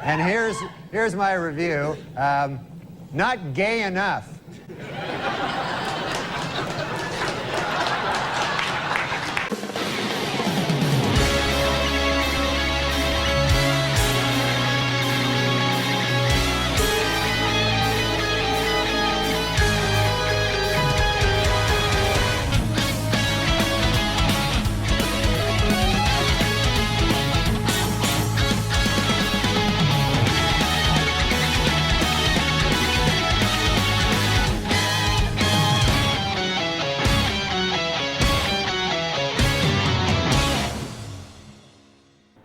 And here's my review. Not gay enough.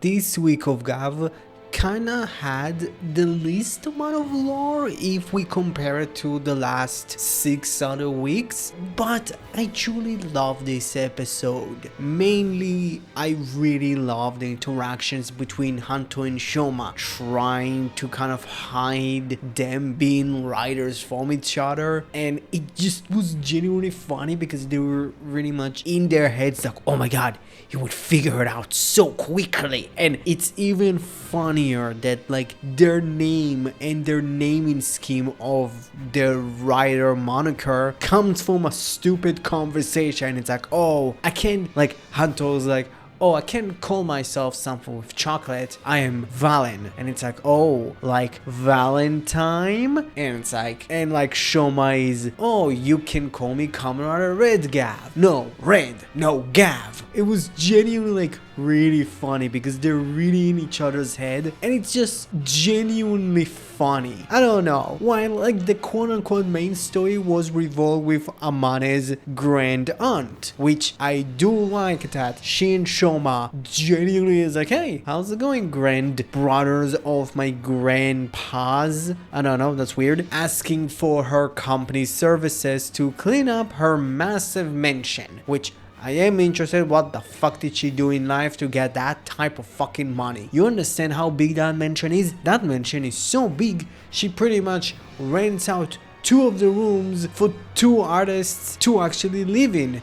This week of Gavv kinda had the least amount of lore if we compare it to the last 6 other weeks, but I truly love this episode. Mainly, I really love the interactions between Hanto and Shoma, trying to kind of hide them being writers from each other, and it just was genuinely funny because they were really much in their heads like, oh my god, you would figure it out so quickly. And it's even funnier that like their name and their naming scheme of their writer moniker comes from a stupid conversation. It's like, oh, I can't, like Hanto's like, oh, I can't call myself something with chocolate. I am Valen. And it's like, oh, like Valentine? And it's like, and like Shoma is, oh, you can call me Kamen Red Gavv. No, Red. No, Gavv. It was genuinely like really funny because they're really in each other's head. And it's just genuinely funny. I don't know. While like the quote-unquote main story was revolved with Amane's grand aunt, which I do like that she and Shoma genuinely is like, hey, how's it going, grand brothers of my grandpas? I don't know, that's weird. Asking for her company's services to clean up her massive mansion, which I am interested, what the fuck did she do in life to get that type of fucking money? You understand how big that mansion is? That mansion is so big, she pretty much rents out 2 of the rooms for 2 artists to actually live in.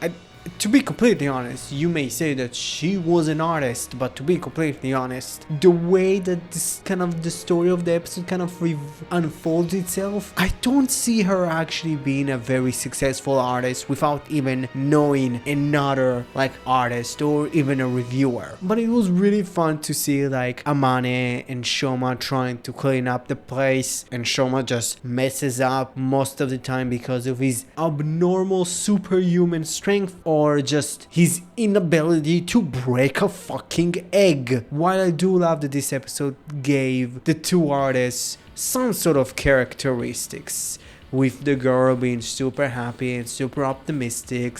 To be completely honest, you may say that she was an artist, but to be completely honest, the way that this kind of the story of the episode kind of unfolds itself, I don't see her actually being a very successful artist without even knowing another like artist or even a reviewer. But it was really fun to see like Amane and Shoma trying to clean up the place, and Shoma just messes up most of the time because of his abnormal superhuman strength or just his inability to break a fucking egg. While I do love that this episode gave the 2 artists some sort of characteristics, with the girl being super happy and super optimistic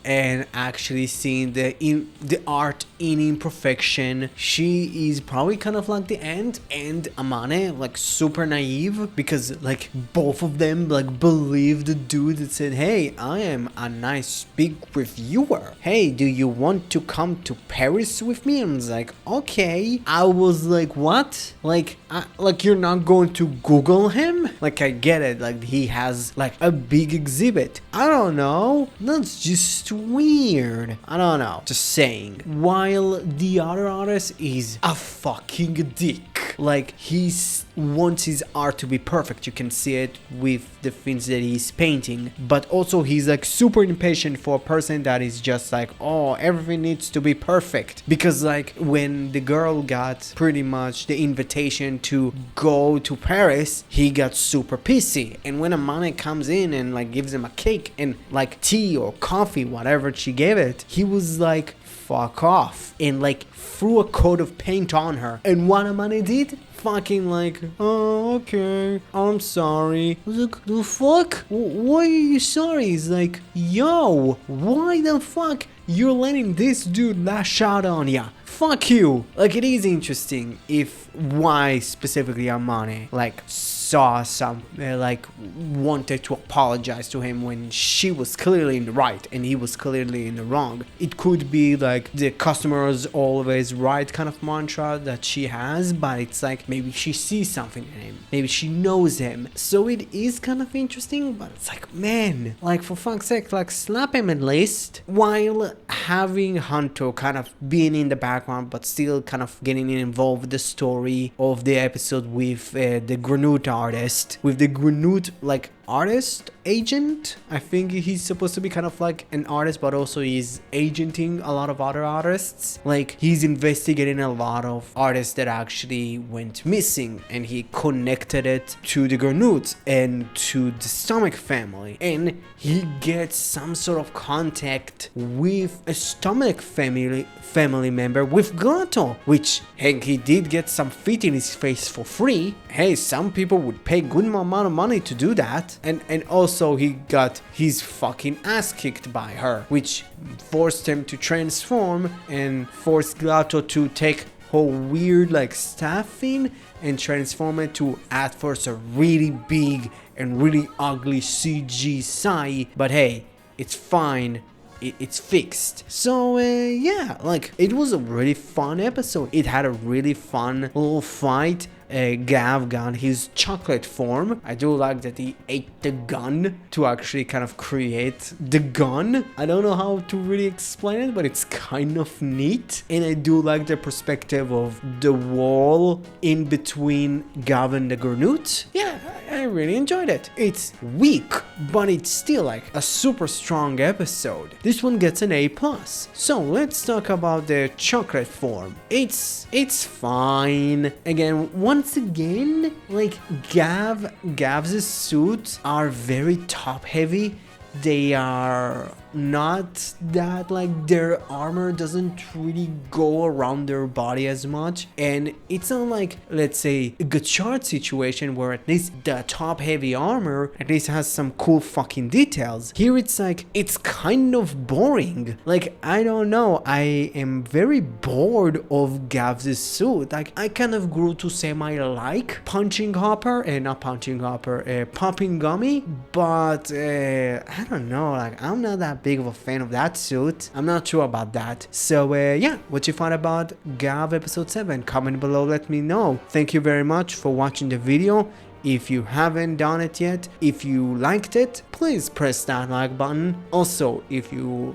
and actually seeing the art in imperfection. She is probably kind of like the end, and Amane like super naive because like both of them like believe the dude that said, hey, I am a nice big reviewer, hey, do you want to come to Paris with me? And I was like, okay. I was like, what? Like you're not going to Google him? Like, I get it, like he has like a big exhibit. I don't know, that's just weird. I don't know, just saying. While the other artist is a fucking dick. Like, he wants his art to be perfect. You can see it with the things that he's painting, but also he's like super impatient for a person that is just like, oh, everything needs to be perfect. Because like when the girl got pretty much the invitation to go to Paris, he got super pissy. And when Amane comes in and like gives him a cake and like tea or coffee, whatever she gave it, he was like, fuck off, and like threw a coat of paint on her. And what Amane did? Fucking like, oh, okay, I'm sorry. I was like, the fuck? Why are you sorry? He's like, yo, why the fuck you're letting this dude lash out on ya? Fuck you. Like, it is interesting if why specifically Amane like saw some like wanted to apologize to him when she was clearly in the right and he was clearly in the wrong. It could be like the customer's always right kind of mantra that she has, but it's like maybe she sees something in him, maybe she knows him, so it is kind of interesting. But it's like, man, like for fuck's sake, like slap him at least. While having Hanto kind of being in the background background, but still kind of getting involved with the story of the episode with the Granute artist, with the Granute like artist agent. I think he's supposed to be kind of like an artist, but also he's agenting a lot of other artists. Like he's investigating a lot of artists that actually went missing, and he connected it to the Granute and to the Stomach family, and he gets some sort of contact with a Stomach family member with Gato, which, hey, he did get some feet in his face for free. Hey, some people would pay good amount of money to do that. And also he got his fucking ass kicked by her, which forced him to transform and forced Gato to take her weird like staff thing and transform it to at first a really big and really ugly CG Sai. But hey, it's fine. It's fixed. So yeah, like it was a really fun episode. It had a really fun little fight. Gavv got his chocolate form. I do like that he ate the gun to actually kind of create the gun. I don't know how to really explain it, but it's kind of neat. And I do like the perspective of the wall in between Gavv and the Granute. Yeah, I really enjoyed it. It's weak, but it's still like a super strong episode. This one gets an A+. So let's talk about the chocolate form. It's fine. Again, once again, like Gavv's suits are very top heavy. They are not that, like, their armor doesn't really go around their body as much, and it's not like, let's say, a Gachard situation where at least the top heavy armor at least has some cool fucking details. Here it's like, it's kind of boring. Like, I don't know, I am very bored of Gavv's suit. Like, I kind of grew to semi-like Punching Hopper, not Punching Hopper, Popping Gummy, but I don't know, like, I'm not that big of a fan of that suit. I'm not sure about that. So yeah, what you thought about Gavv episode 7? Comment below, let me know. Thank you very much for watching the video. If you haven't done it yet, if you liked it, please press that like button. Also, if you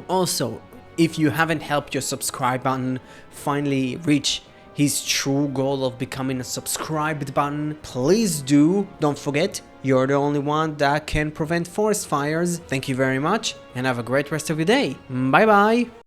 haven't helped your subscribe button finally reach his true goal of becoming a subscribed button, please do. Don't forget, you're the only one that can prevent forest fires. Thank you very much, and have a great rest of your day. Bye bye.